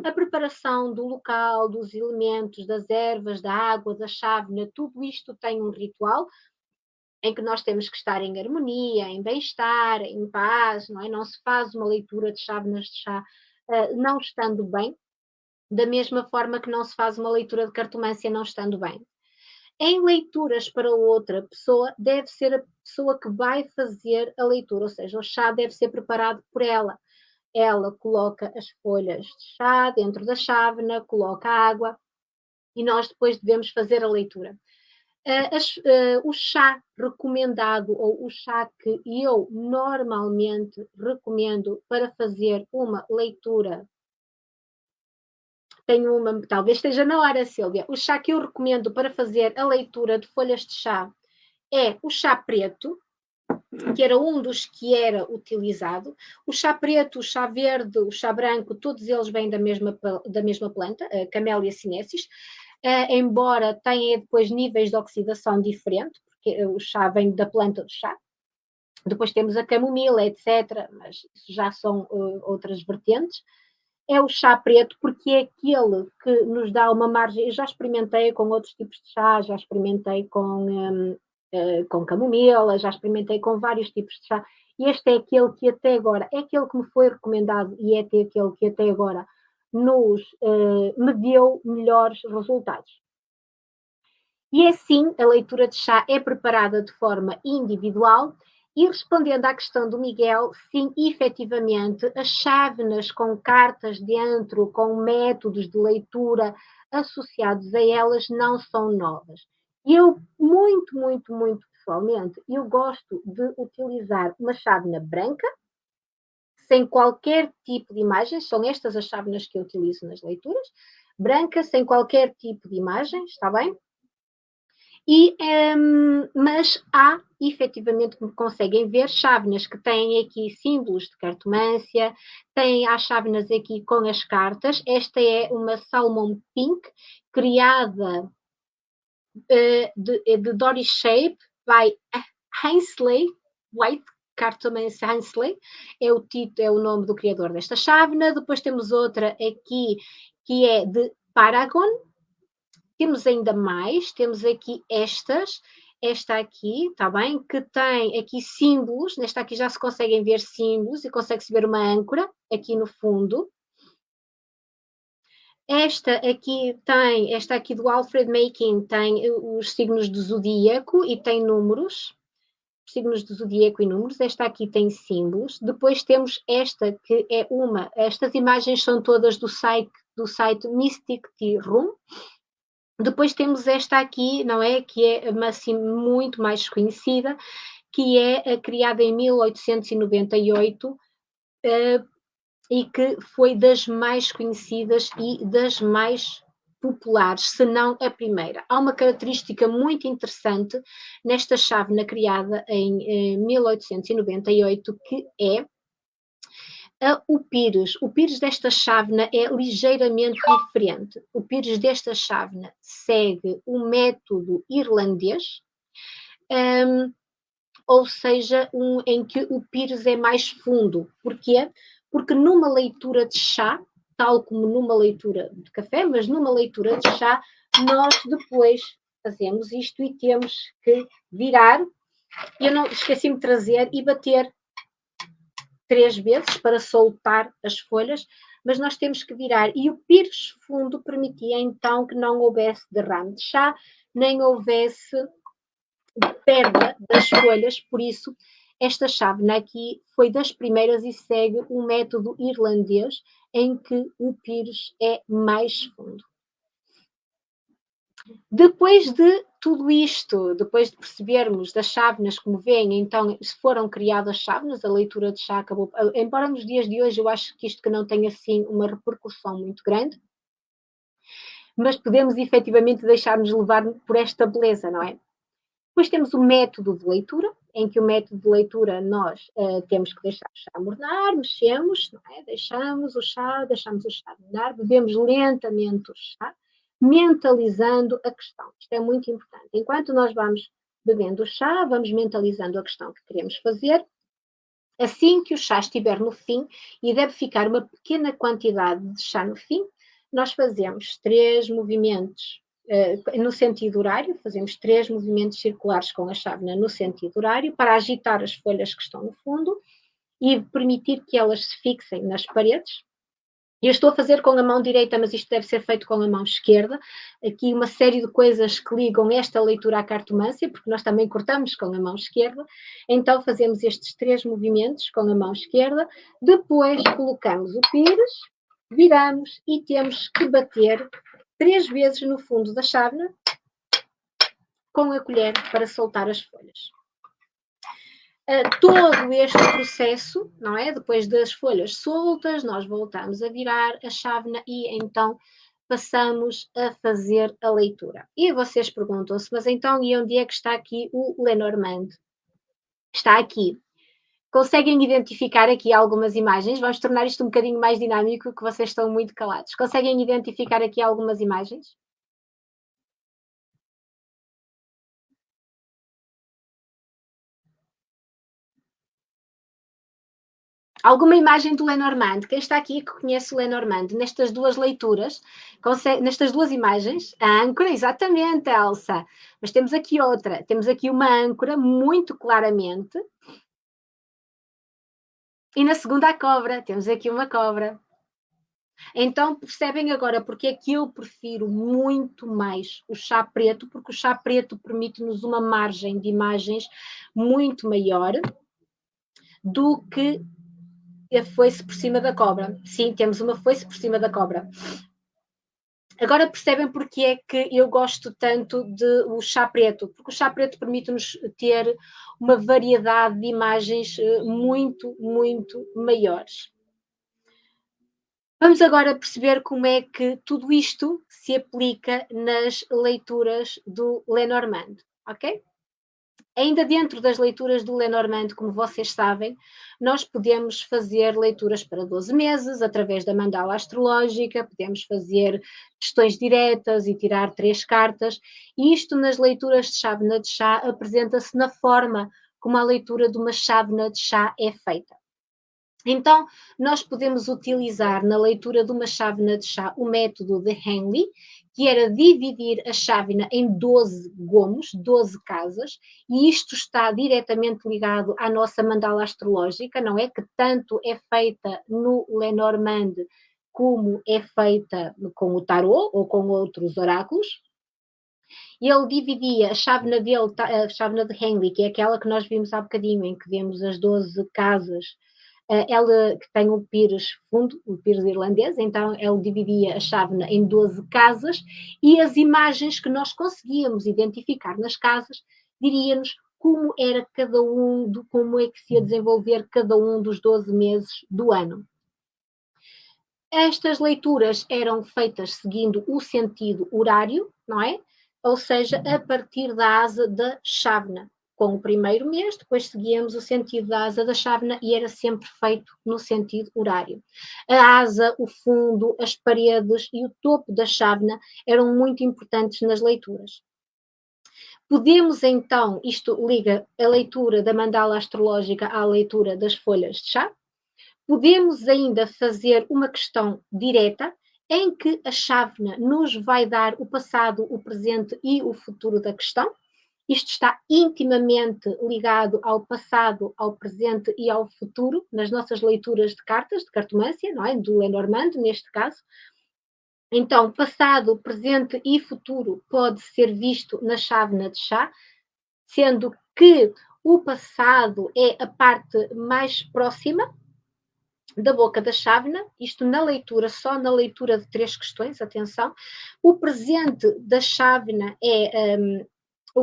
a preparação do local, dos elementos, das ervas, da água, da chávena, tudo isto tem um ritual em que nós temos que estar em harmonia, em bem-estar, em paz, não é? Não se faz uma leitura de chávenas de chá não estando bem, da mesma forma que não se faz uma leitura de cartomância não estando bem. Em leituras para outra pessoa, deve ser a pessoa que vai fazer a leitura, ou seja, o chá deve ser preparado por ela. Ela coloca as folhas de chá dentro da chávena, coloca a água e nós depois devemos fazer a leitura. O chá recomendado, ou o chá que eu normalmente recomendo para fazer uma leitura, tenho uma, talvez esteja na hora, Silvia. O chá que eu recomendo para fazer a leitura de folhas de chá é o chá preto, que era um dos que era utilizado. O chá preto, o chá verde, o chá branco, todos eles vêm da mesma planta, a Camellia sinensis. Embora tenha depois níveis de oxidação diferentes, porque o chá vem da planta do chá. Depois temos a camomila, etc., mas isso já são outras vertentes. É o chá preto, porque é aquele que nos dá uma margem. Eu já experimentei com outros tipos de chá, já experimentei com camomila, já experimentei com vários tipos de chá. E este é aquele que até agora, é aquele que me foi recomendado e é aquele que até agora me deu melhores resultados. E assim, a leitura de chá é preparada de forma individual e respondendo à questão do Miguel, sim, efetivamente, as chávenas com cartas dentro, com métodos de leitura associados a elas não são novas. Eu, muito pessoalmente, eu gosto de utilizar uma chávena branca, sem qualquer tipo de imagens, são estas as chávenas que eu utilizo nas leituras, branca, sem qualquer tipo de imagens, está bem? Mas há, efetivamente, como conseguem ver, chávenas que têm aqui símbolos de cartomância, há chávenas aqui com as cartas. Esta é uma Salmon Pink, criada de Doris Shape, by Ainsley White, Cartomancy Ainsley, é o nome do criador desta chávena. Depois temos outra aqui, que é de Paragon. Temos ainda mais, temos aqui esta aqui, está bem? Que tem aqui símbolos, nesta aqui já se conseguem ver símbolos e consegue-se ver uma âncora aqui no fundo. Esta aqui do Alfred Makin tem os signos do zodíaco e tem números, signos do zodíaco e números. Esta aqui tem símbolos. Depois temos esta que é estas imagens são todas do site Mystic Tea Room. Depois temos esta aqui, não é? Que é assim, muito mais conhecida, que é criada em 1898 e que foi das mais conhecidas e das mais populares, se não a primeira. Há uma característica muito interessante nesta chávena criada em 1898, que é o pires. O pires desta chávena é ligeiramente diferente. O pires desta chávena segue o método irlandês, ou seja, em que o pires é mais fundo. Porquê? Porque numa leitura de chá, tal como numa leitura de café, mas numa leitura de chá, nós depois fazemos isto e temos que virar. Eu não esqueci-me de trazer e bater 3 vezes para soltar as folhas, mas nós temos que virar. E o pires fundo permitia então que não houvesse derrame de chá, nem houvesse perda das folhas, por isso esta chávena aqui foi das primeiras e segue o método irlandês em que o pires é mais fundo. Depois de tudo isto, depois de percebermos das chávenas como veem, então foram criadas chávenas, a leitura de chá acabou, embora nos dias de hoje eu acho que isto que não tem assim uma repercussão muito grande, mas podemos efetivamente deixar-nos levar por esta beleza, não é? Depois temos o método de leitura, em que o método de leitura nós temos que deixar o chá mornar, mexemos, não é? Deixamos o chá mornar, bebemos lentamente o chá, mentalizando a questão. Isto é muito importante. Enquanto nós vamos bebendo o chá, vamos mentalizando a questão que queremos fazer. Assim que o chá estiver no fim, e deve ficar uma pequena quantidade de chá no fim, nós fazemos 3 movimentos no sentido horário, fazemos 3 movimentos circulares com a chávena no sentido horário para agitar as folhas que estão no fundo e permitir que elas se fixem nas paredes. Eu estou a fazer com a mão direita, mas isto deve ser feito com a mão esquerda. Aqui uma série de coisas que ligam esta leitura à cartomância, porque nós também cortamos com a mão esquerda. Então fazemos estes 3 movimentos com a mão esquerda. Depois colocamos o pires, viramos e temos que bater 3 vezes no fundo da chávena com a colher para soltar as folhas. Todo este processo, não é? Depois das folhas soltas, nós voltamos a virar a chávena e então passamos a fazer a leitura. E vocês perguntam-se, mas então e onde é que está aqui o Lenormand? Está aqui. Conseguem identificar aqui algumas imagens? Vamos tornar isto um bocadinho mais dinâmico, que vocês estão muito calados. Conseguem identificar aqui algumas imagens? Alguma imagem do Lenormand? Quem está aqui que conhece o Lenormand? Nestas duas leituras, nestas duas imagens, a âncora, exatamente, Elsa. Mas temos aqui outra. Temos aqui uma âncora muito claramente. E na segunda a cobra. Temos aqui uma cobra. Então percebem agora porque é que eu prefiro muito mais o chá preto, porque o chá preto permite-nos uma margem de imagens muito maior do que a foice por cima da cobra. Sim, temos uma foice por cima da cobra. Agora percebem porque é que eu gosto tanto do chá preto, porque o chá preto permite-nos ter uma variedade de imagens muito, muito maiores. Vamos agora perceber como é que tudo isto se aplica nas leituras do Lenormand, ok? Ainda dentro das leituras do Lenormand, como vocês sabem, nós podemos fazer leituras para 12 meses, através da mandala astrológica, podemos fazer questões diretas e tirar 3 cartas, e isto nas leituras de chávena de chá apresenta-se na forma como a leitura de uma chávena de chá é feita. Então, nós podemos utilizar na leitura de uma chávena de chá o método de Henle, que era dividir a chávena em 12 gomos, 12 casas, e isto está diretamente ligado à nossa mandala astrológica, não é? Que tanto é feita no Lenormand como é feita com o tarot ou com outros oráculos. E ele dividia a chávena dele, a chávena de Henle, que é aquela que nós vimos há bocadinho, em que vemos as 12 casas. Ela que tem um pires fundo, um pires irlandês, então ele dividia a chávena em 12 casas e as imagens que nós conseguíamos identificar nas casas diria-nos como era cada um, como é que se ia desenvolver cada um dos 12 meses do ano. Estas leituras eram feitas seguindo o sentido horário, não é? Ou seja, a partir da asa da chávena. Com o primeiro mês, depois seguíamos o sentido da asa da chávena e era sempre feito no sentido horário. A asa, o fundo, as paredes e o topo da chávena eram muito importantes nas leituras. Podemos então, isto liga a leitura da mandala astrológica à leitura das folhas de chá. Podemos ainda fazer uma questão direta em que a chávena nos vai dar o passado, o presente e o futuro da questão. Isto está intimamente ligado ao passado, ao presente e ao futuro nas nossas leituras de cartas, de cartomância, não é? Do Lenormand, neste caso. Então, passado, presente e futuro pode ser visto na chávena de chá, sendo que o passado é a parte mais próxima da boca da chávena, isto na leitura, só na leitura de 3 questões, atenção. O presente da chávena é,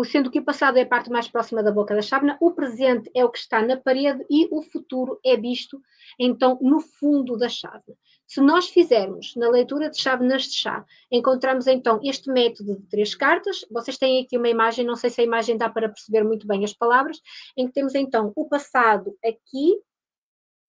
sendo que o passado é a parte mais próxima da boca da chávena, o presente é o que está na parede e o futuro é visto, então, no fundo da chávena. Se nós fizermos na leitura de chávenas de chá, encontramos então este método de 3 cartas, vocês têm aqui uma imagem, não sei se a imagem dá para perceber muito bem as palavras, em que temos então o passado aqui,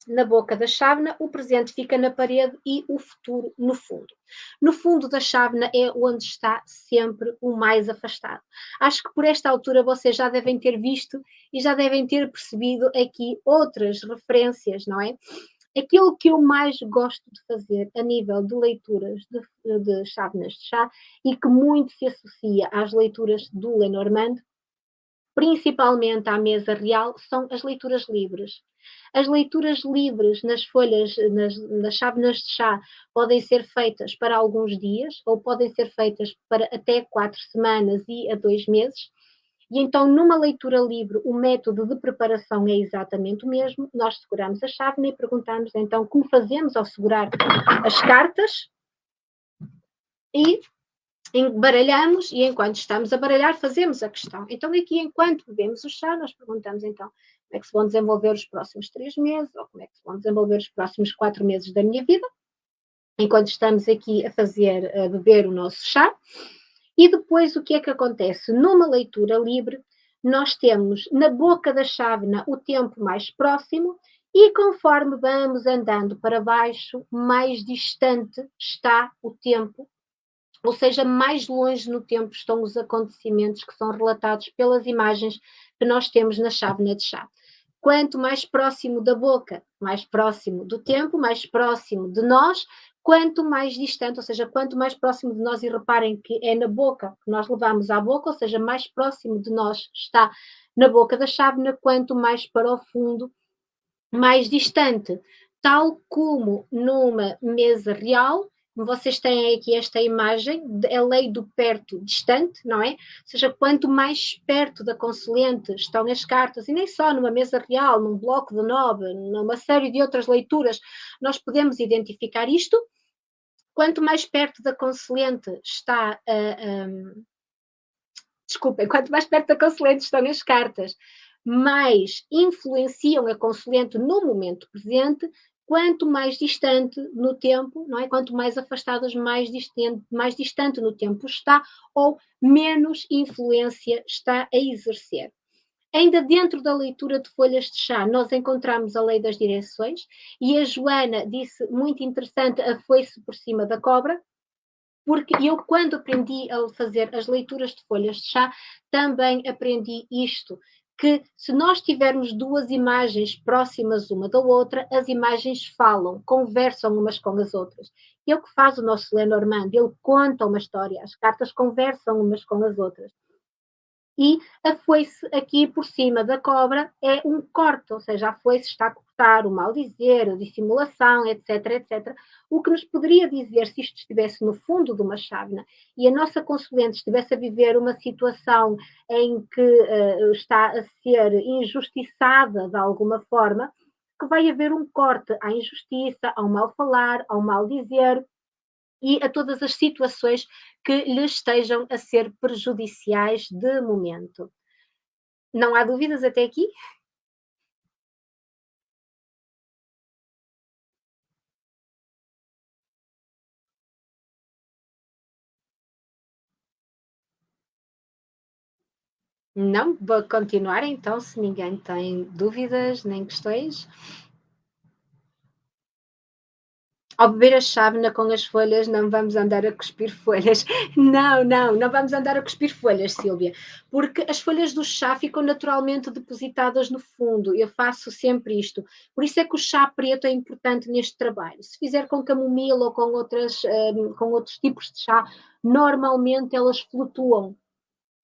na boca da chávena, o presente fica na parede e o futuro no fundo. No fundo da chávena é onde está sempre o mais afastado. Acho que por esta altura vocês já devem ter visto e já devem ter percebido aqui outras referências, não é? Aquilo que eu mais gosto de fazer a nível de leituras de chávenas de chá e que muito se associa às leituras do Lenormand, principalmente à mesa real, são as leituras livres. As leituras livres nas folhas, nas chávenas de chá, podem ser feitas para alguns dias ou podem ser feitas para até 4 semanas e a 2 meses. E então, numa leitura livre, o método de preparação é exatamente o mesmo. Nós seguramos a chávena e perguntamos então como fazemos ao segurar as cartas e baralhamos e enquanto estamos a baralhar fazemos a questão. Então aqui enquanto bebemos o chá nós perguntamos então como é que se vão desenvolver os próximos 3 meses ou como é que se vão desenvolver os próximos 4 meses da minha vida, enquanto estamos aqui a fazer, a beber o nosso chá. E depois o que é que acontece? Numa leitura livre nós temos na boca da chávena o tempo mais próximo e conforme vamos andando para baixo, mais distante está o tempo, ou seja, mais longe no tempo estão os acontecimentos que são relatados pelas imagens que nós temos na chávena de chá. Quanto mais próximo da boca, mais próximo do tempo, mais próximo de nós, quanto mais distante, ou seja, quanto mais próximo de nós, e reparem que é na boca que nós levamos à boca, ou seja, mais próximo de nós está na boca da chávena, quanto mais para o fundo, mais distante. Tal como numa mesa real, vocês têm aqui esta imagem, é a lei do perto distante, não é? Ou seja, quanto mais perto da consulente estão as cartas, e nem só numa mesa real, num bloco de 9, numa série de outras leituras, nós podemos identificar isto. quanto mais perto da consulente está desculpem, quanto mais perto da consulente estão as cartas, mais influenciam a consulente no momento presente, quanto mais distante no tempo, não é? Quanto mais afastadas, mais distante no tempo está, ou menos influência está a exercer. Ainda dentro da leitura de folhas de chá, nós encontramos a lei das direções, e a Joana disse, muito interessante, a foice por cima da cobra, porque eu, quando aprendi a fazer as leituras de folhas de chá, também aprendi isto, que se nós tivermos duas imagens próximas uma da outra, as imagens falam, conversam umas com as outras. E é o que faz o nosso Lenormand, ele conta uma história, as cartas conversam umas com as outras. E a foice aqui por cima da cobra é um corte, ou seja, a foice está a cortar o mal-dizer, a dissimulação, etc, etc. O que nos poderia dizer, se isto estivesse no fundo de uma chávena e a nossa consulente estivesse a viver uma situação em que está a ser injustiçada de alguma forma, que vai haver um corte à injustiça, ao mal-falar, ao mal-dizer, e a todas as situações que lhe estejam a ser prejudiciais de momento. Não há dúvidas até aqui? Não? Vou continuar então, se ninguém tem dúvidas nem questões. Ao beber a chávena com as folhas, não vamos andar a cuspir folhas. Não, não, não vamos andar a cuspir folhas, Sílvia, porque as folhas do chá ficam naturalmente depositadas no fundo. Eu faço sempre isto. Por isso é que o chá preto é importante neste trabalho. Se fizer com camomila ou com outros tipos de chá, normalmente elas flutuam,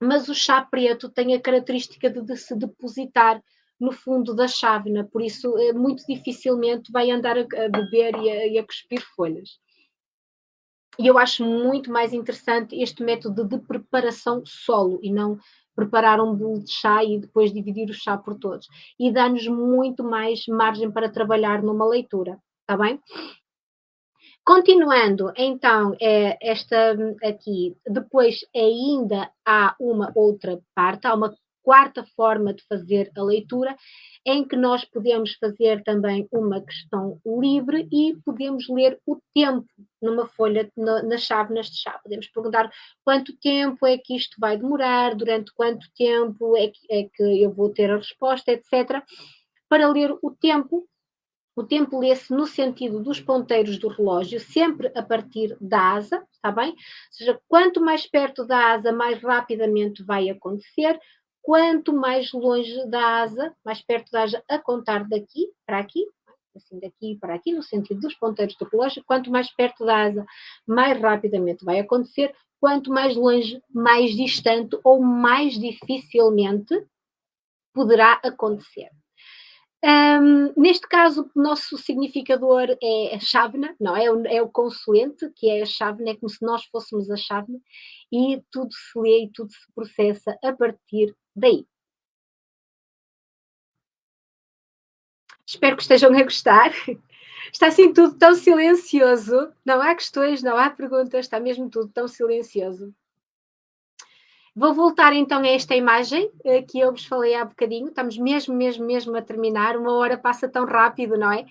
mas o chá preto tem a característica de se depositar no fundo da chávena, por isso muito dificilmente vai andar a beber e a cuspir folhas. E eu acho muito mais interessante este método de preparação solo e não preparar um bolo de chá e depois dividir o chá por todos. E dá-nos muito mais margem para trabalhar numa leitura, está bem? Continuando, então, esta aqui, depois ainda há uma outra parte, há uma quarta forma de fazer a leitura, em que nós podemos fazer também uma questão livre e podemos ler o tempo numa folha, nas chávenas de chá. Podemos perguntar quanto tempo é que isto vai demorar, durante quanto tempo é que eu vou ter a resposta, etc. Para ler o tempo lê-se no sentido dos ponteiros do relógio, sempre a partir da asa, está bem? Ou seja, quanto mais perto da asa, mais rapidamente vai acontecer. Quanto mais longe da asa, mais perto da asa, a contar daqui para aqui, assim daqui para aqui, no sentido dos ponteiros do relógio, quanto mais perto da asa, mais rapidamente vai acontecer. Quanto mais longe, mais distante ou mais dificilmente poderá acontecer. Neste caso, o nosso significador é a chávena, não é? É o consulente, que é a chávena, é como se nós fôssemos a chávena, e tudo se lê e tudo se processa a partir daí. Espero que estejam a gostar. Está assim tudo tão silencioso, não há questões, não há perguntas, está mesmo tudo tão silencioso. Vou voltar então a esta imagem que eu vos falei há bocadinho, estamos mesmo a terminar, uma hora passa tão rápido, não é?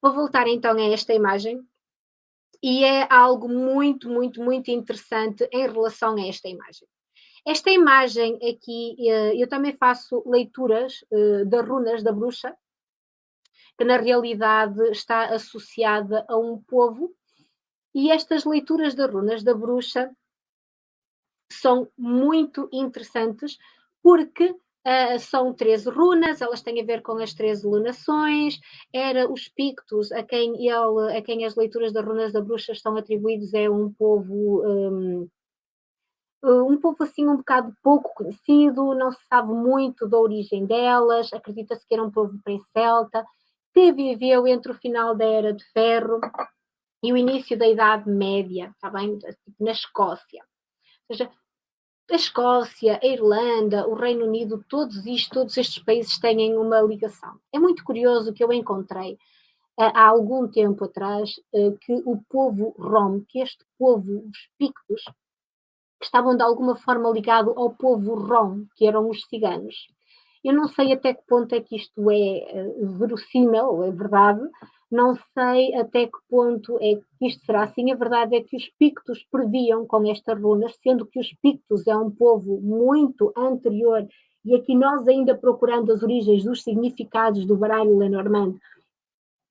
Vou voltar então a esta imagem e é algo muito interessante em relação a esta imagem. Esta imagem aqui, eu também faço leituras das runas da bruxa, que na realidade está associada a um povo, e estas leituras das runas da bruxa são muito interessantes porque são 13 runas, elas têm a ver com as 13 lunações, era os Pictos, a quem as leituras das runas da bruxa estão atribuídos, é um povo assim um bocado pouco conhecido, não se sabe muito da origem delas, acredita-se que era um povo pré-celta, que viveu entre o final da Era de Ferro e o início da Idade Média, está bem? Na Escócia. Ou seja, a Escócia, a Irlanda, o Reino Unido, todos estes países têm uma ligação. É muito curioso que eu encontrei há algum tempo atrás, que o povo Rom, que este povo, os Pictos, que estavam de alguma forma ligados ao povo Rom, que eram os ciganos. Eu não sei até que ponto é que isto é verossímil, ou é verdade, não sei até que ponto é que isto será assim. A verdade é que os Pictos previam com estas runas, sendo que os Pictos é um povo muito anterior, e aqui nós ainda procurando as origens dos significados do baralho Lenormand,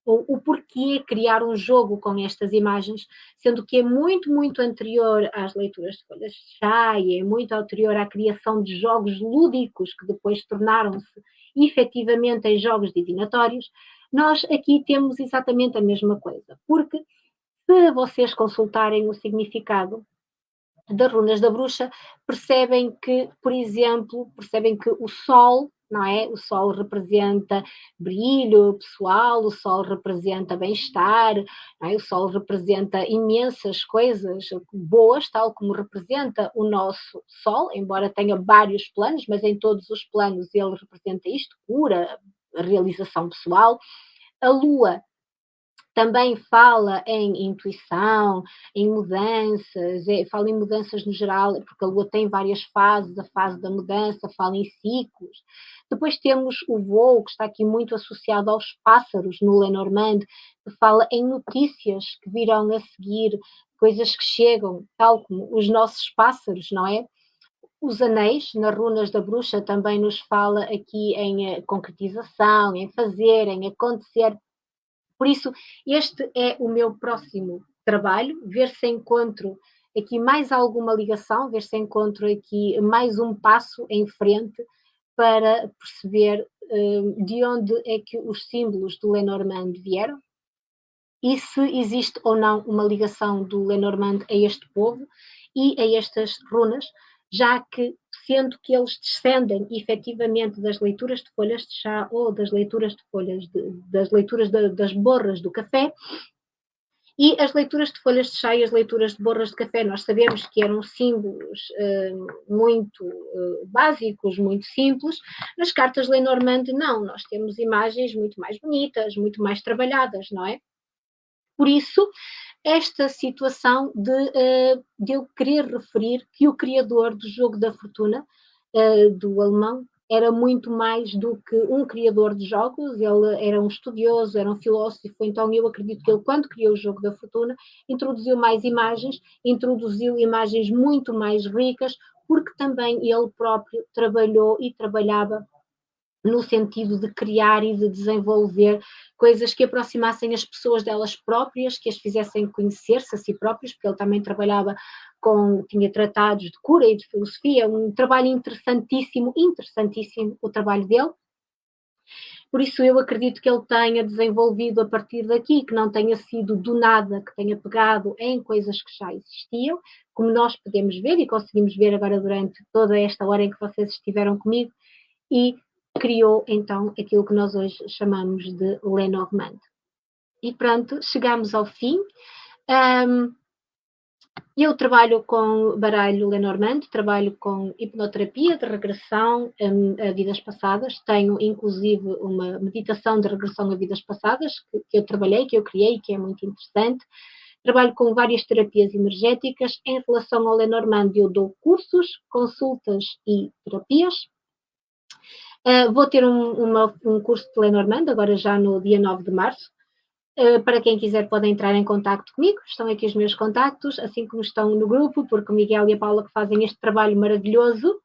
o porquê criar um jogo com estas imagens, sendo que é muito, muito anterior às leituras de folhas de chá e é muito anterior à criação de jogos lúdicos que depois tornaram-se efetivamente em jogos divinatórios. Nós aqui temos exatamente a mesma coisa, porque se vocês consultarem o significado das runas da bruxa, percebem que, por exemplo, percebem que o sol, não é? O sol representa brilho pessoal, o sol representa bem-estar, é? O sol representa imensas coisas boas, tal como representa o nosso sol, embora tenha vários planos, mas em todos os planos ele representa isto, cura, realização pessoal. A lua também fala em intuição, em mudanças, fala em mudanças no geral, porque a Lua tem várias fases, a fase da mudança, fala em ciclos. Depois temos o voo, que está aqui muito associado aos pássaros no Lenormand, que fala em notícias que virão a seguir, coisas que chegam, tal como os nossos pássaros, não é? Os anéis, nas runas da bruxa, também nos fala aqui em concretização, em fazer, em acontecer. Por isso, este é o meu próximo trabalho, ver se encontro aqui mais alguma ligação, ver se encontro aqui mais um passo em frente para perceber de onde é que os símbolos do Lenormand vieram e se existe ou não uma ligação do Lenormand a este povo e a estas runas, já que, sendo que eles descendem efetivamente das leituras de folhas de chá ou das leituras de folhas das leituras das borras do café, e as leituras de folhas de chá e as leituras de borras de café, nós sabemos que eram símbolos muito básicos, muito simples. Nas cartas Lenormand, não, nós temos imagens muito mais bonitas, muito mais trabalhadas, não é? Por isso, esta situação de eu querer referir que o criador do Jogo da Fortuna, do alemão, era muito mais do que um criador de jogos, ele era um estudioso, era um filósofo, então eu acredito que ele, quando criou o Jogo da Fortuna, introduziu mais imagens, introduziu imagens muito mais ricas, porque também ele próprio trabalhou e trabalhava no sentido de criar e de desenvolver coisas que aproximassem as pessoas delas próprias, que as fizessem conhecer-se a si próprias, porque ele também trabalhava tinha tratados de cura e de filosofia, um trabalho interessantíssimo, interessantíssimo o trabalho dele. Por isso eu acredito que ele tenha desenvolvido a partir daqui, que não tenha sido do nada, que tenha pegado em coisas que já existiam, como nós podemos ver e conseguimos ver agora durante toda esta hora em que vocês estiveram comigo, e criou então aquilo que nós hoje chamamos de Lenormand. E pronto, chegamos ao fim. Eu trabalho com baralho Lenormand, trabalho com hipnoterapia de regressão a vidas passadas, tenho inclusive uma meditação de regressão a vidas passadas que eu trabalhei, que eu criei, que é muito interessante. Trabalho com várias terapias energéticas. Em relação ao Lenormand, eu dou cursos, consultas e terapias. Vou ter um curso de Lenormand, agora já no dia 9 de março. Para quem quiser pode entrar em contato comigo, estão aqui os meus contactos, assim como estão no grupo, porque o Miguel e a Paula que fazem este trabalho maravilhoso.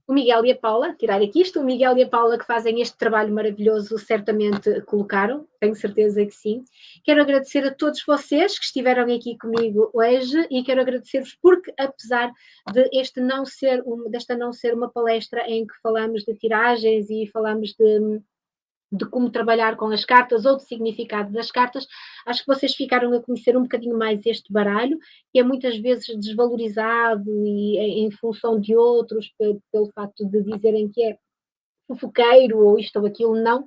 O Miguel e a Paula, tirar aqui isto, o Miguel e a Paula que fazem este trabalho maravilhoso certamente colocaram, tenho certeza que sim. Quero agradecer a todos vocês que estiveram aqui comigo hoje e quero agradecer-vos porque, apesar de desta não ser uma palestra em que falamos de tiragens e falamos de como trabalhar com as cartas ou do significado das cartas, acho que vocês ficaram a conhecer um bocadinho mais este baralho, que é muitas vezes desvalorizado e em função de outros, pelo facto de dizerem que é fofoqueiro ou isto ou aquilo, não.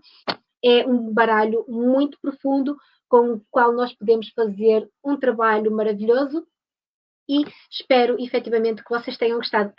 É um baralho muito profundo com o qual nós podemos fazer um trabalho maravilhoso e espero efetivamente que vocês tenham gostado.